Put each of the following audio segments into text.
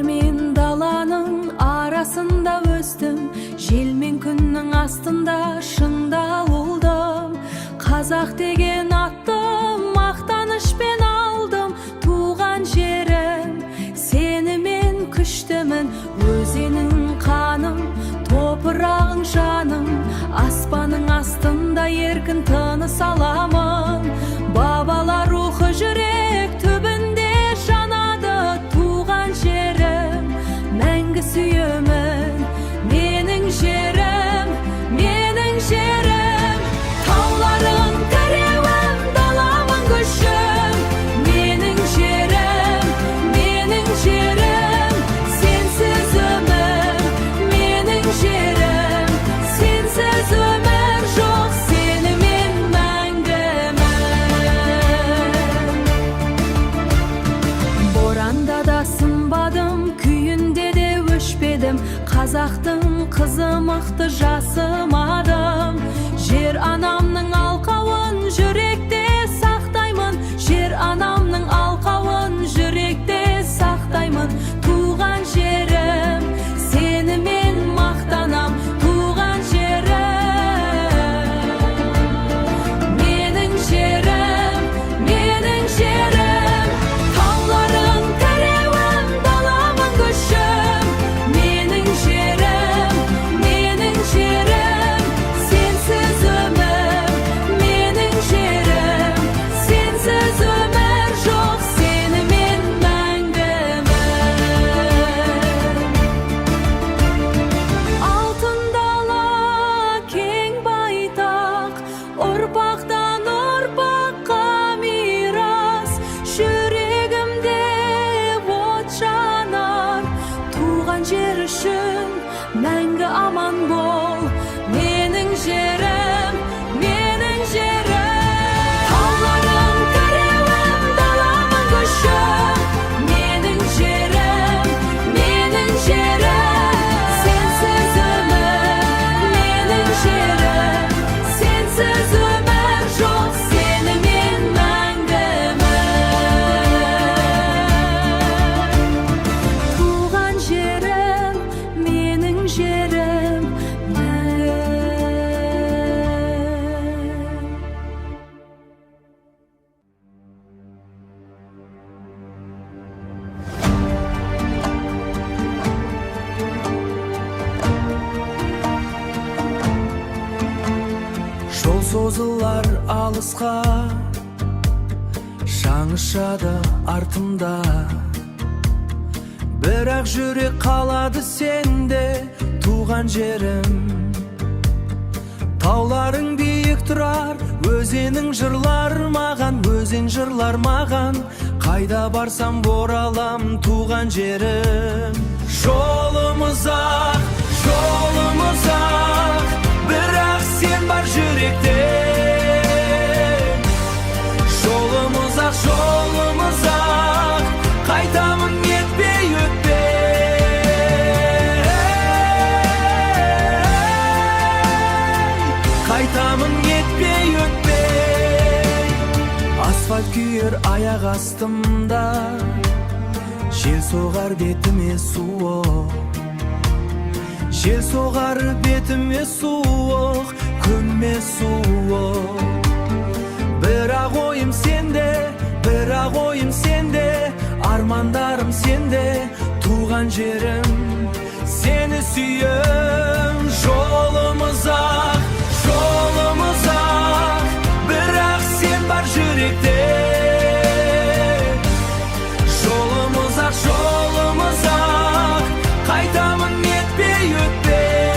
Dağlar men dalanın arasında östüm, jel men күннің астында шыңda oldum. Қазақ деген атты мақтанышпен алдым. Туған жерім, сені мен күштімін. Өзенің қаным, топырағың жаным. Аспанның астында еркін тыныс аламын. Бабалар рухы жүрек түбінде жанады. Туған жерім, мәңгі сүйемін. Менің жерім, менің жерім. Тауларың тәреуім, даламын күшім. Менің жерім, менің жерім. Сенсіз өмір, менің жерім. Сенсіз өмір жоқ, сенімен мәңгімін. Боранда да сынбадым, күйінде де өшпедім. Қазақтың қызы мықты жасымадым. Жер анамның алқауын жүректе сақтаймын. Жер анамның алқауын жүректе сақтаймын. Туған жерім, сені мен мақтанам. Туған жерім, менің жерім, менің жерім. Тауларың тәреуім, даламын күшім. Менің жерім, менің жерім. Сенсіз өмір, менің жерім. Сенсіз өмір жоқ, сенімен мәңгімін. Алтын дала кең байтақ, ұрпақтан ұрпаққа мирас. Жүрегімде от жанар. Туған жер үшін мәңгі аман бол. Менің жерім, менің жерім. Тауларың тәреуім, даламын күшім. Менің жерім, менің жерім. Сенсіз өмір, менің жерім. Сенсіз өмір жоқ, сенімен мәңгімін. Туған жерім, менің жерім. Жол созылар алысқа, шаңышады артымда. Бірақ жүрек қалады сенде, туған жерім. Тауларың биік тұрар, өзенің жырлар маған, өзен жырлар маған. Қайда барсам оралам, туған жерім. Жолымыз ақ, бірақ сен бар жүректе. Жолымыз ақ, қайтамын етпей өтпей. Қайтамын етпей өтпей. Асфальт күйер аяқ астымда, жел соғар бетіме суық. Жел соғар бетіме суық, күнме суық. Бірақ ойым сенде, бірақ ойым сенде. Армандарым сенде, туған жерім. Сені сүйем, жолымыз ақ, бірақ сен бар жүректе. Жолымыз ақ, қайтамын етпей өтпей.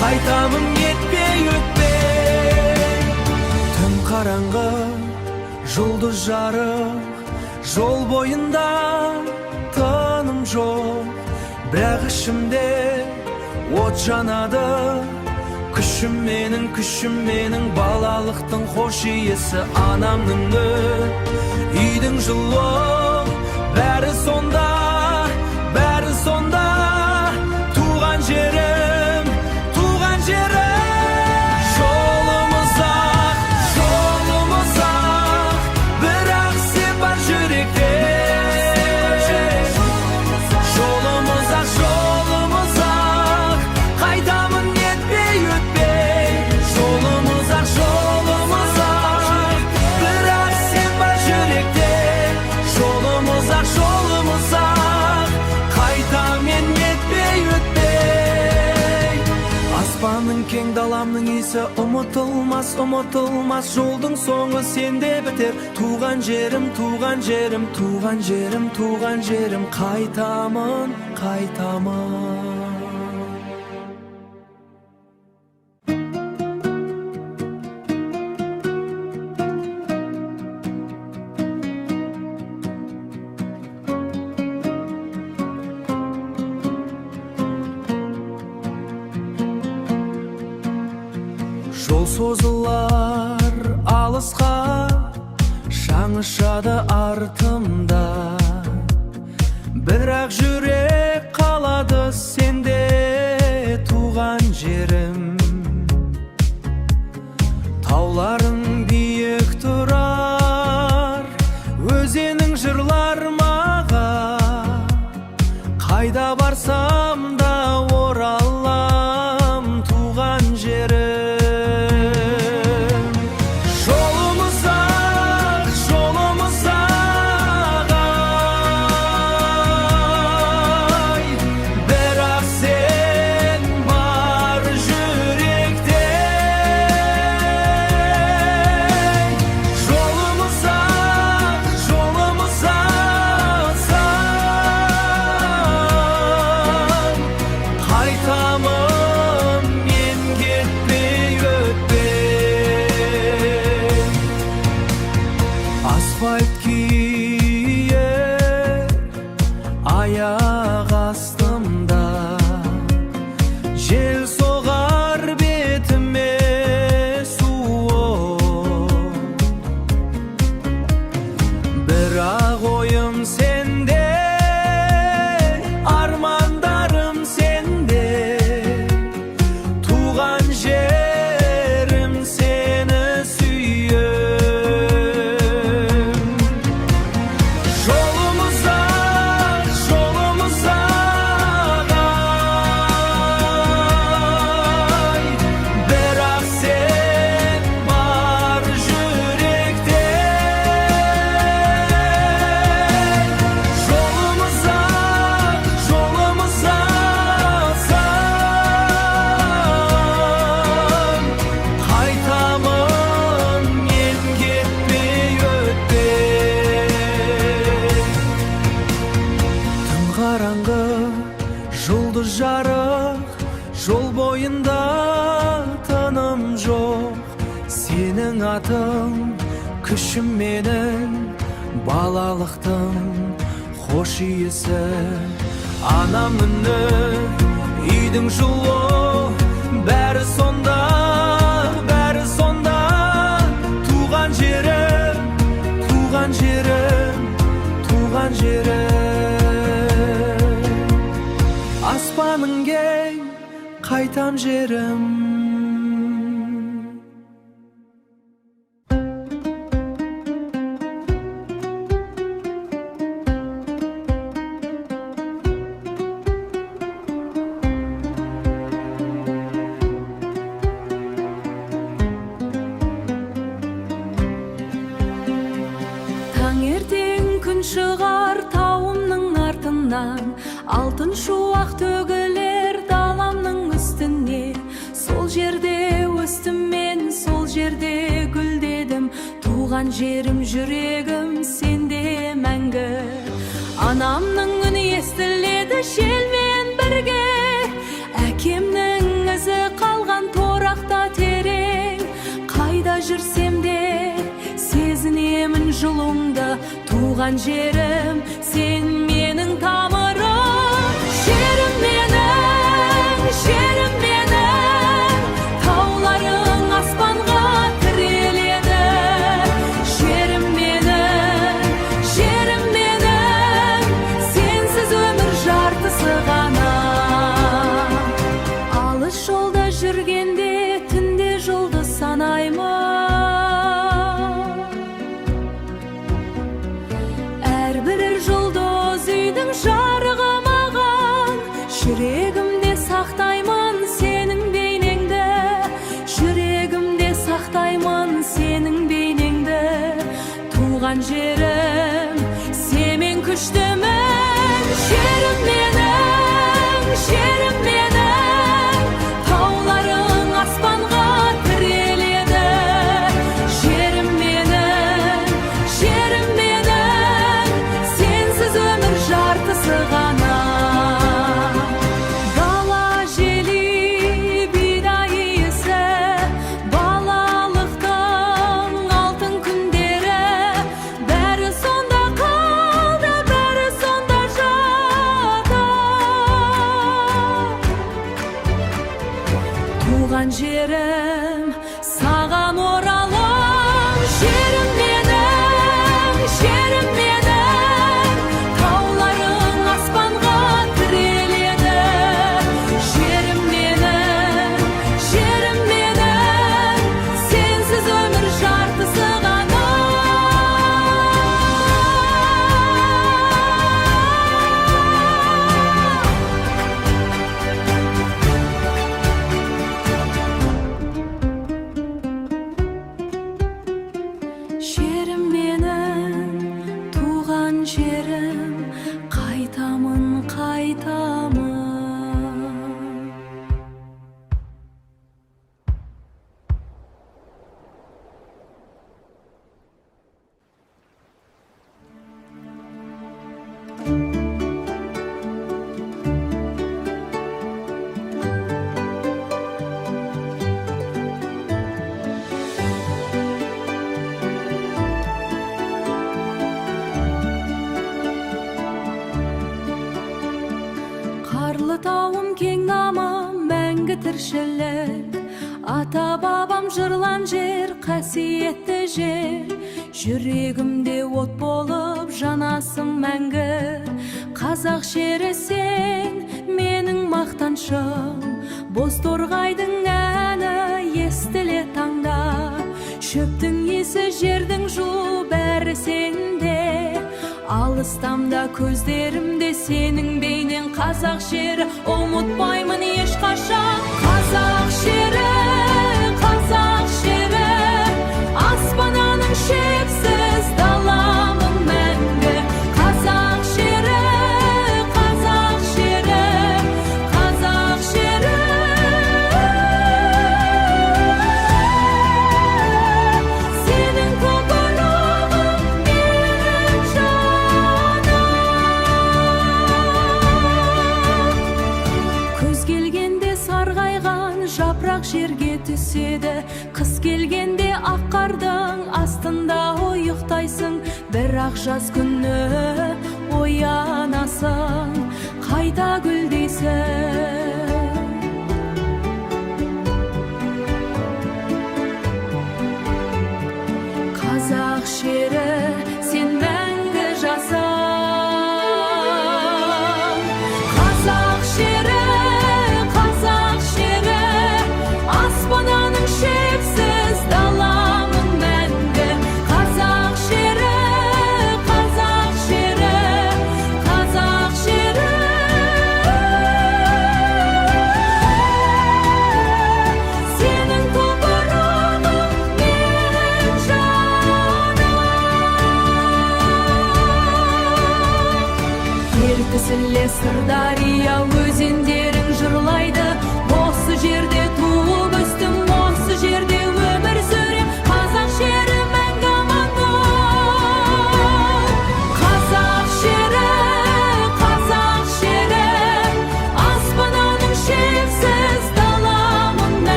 Қайтамын етпей өтпей. Түн қараңғы, жұлдыз жарық, жол бойында тыным жоқ. Бірақ ішімде от жанады. Күшім менің, балалықтың хош иесі. Анамның үні, үйдің жылы, бәрі сонда. Туған жерім, туған жерім. Жолымыз ақ, Anamның исі ұмытылмас, ұмытылмас, жолдың соңы сенде бітер. Туған жерім, туған жерім, туған жерім, туған жерім, қайтамын, қайтамын. Жол созылар алысқа, шаңышады артымда. Бірақ жүрек қалады сенде, туған жерім. Тауларың биік тұрар, өзенің жырлар маған. Қайда барсам да оралам, туған жерім. Асфальт киер аяқ астымда, жел соғар бетіме суық. Бірақ ойым сенде, армандарым сенде, туған жерім сені сүйем. Қараңғы, жұлдыз жарық, жол бойында тыным жоқ. Сенің атың, күшім менің, балалықтың хош иісі. Анам үні, үйдің жылы, бәрі сонда, бәрі сонда. Туған жерім, туған жерім, туған жерім. Аспаның кең, қайтам жерім. Таңертең күн шығар тауымның артынан, алтын шуақ төгілер даламның үстіне. Сол жерде өстім мен, сол жерде гүлдедім. Туған жерім, жүрегім сенде мәңгі. Анамның үні естіледі желмен бірге, әкемнің ізі қалған торақта терең. Қайда жүрсем де сезінемін жылыңды, туған жерім, сен менің тамырым. Жерім менің, жерім менің, тауларың аспанға тіреледі. Жерім менің, жерім менің, сенсіз өмір жартысы ғана. Алыс жолда жүргенде түнде жолды санаймын. Жарығы маған, жүрегімде сақтаймын сенің бейнеңді. Жүрегімде сақтаймын сенің бейнеңді. Туған жерім, сенмен күштімін. Жерім менің, жерім менің, тауларың аспанға Şerim menen tuğan jerim, kaytamın kaytamın. Karlı tağım keng ama мәңгі тіршілік. Ата бабам жырлан жер, қасиетті жер. Жүрегімде от болып жанасың мәңгі. Қазақ жері сен, менің мақтаншым. Боз торғайдың әні естіле таңда. Шөптің есі, жердің жуы бәрі сенде. Алыстамда көздерімде сенің бейнең. Қазақ жері ұмытпаймын ешқашан. Қазақ жері, аспананың шексіз даламын мәңгі. Қазақ жері, қазақ жері, қазақ жері. Сенің топырағың менің жаным. Күз келгенде сарғайған жапырақ жерге түседі. Қыс келгенде ақ қардың астында ұйықтайсың. Бірақ жаз күні оянасың, қайта гүлдейсің. Қазақ жері, сен мәңгі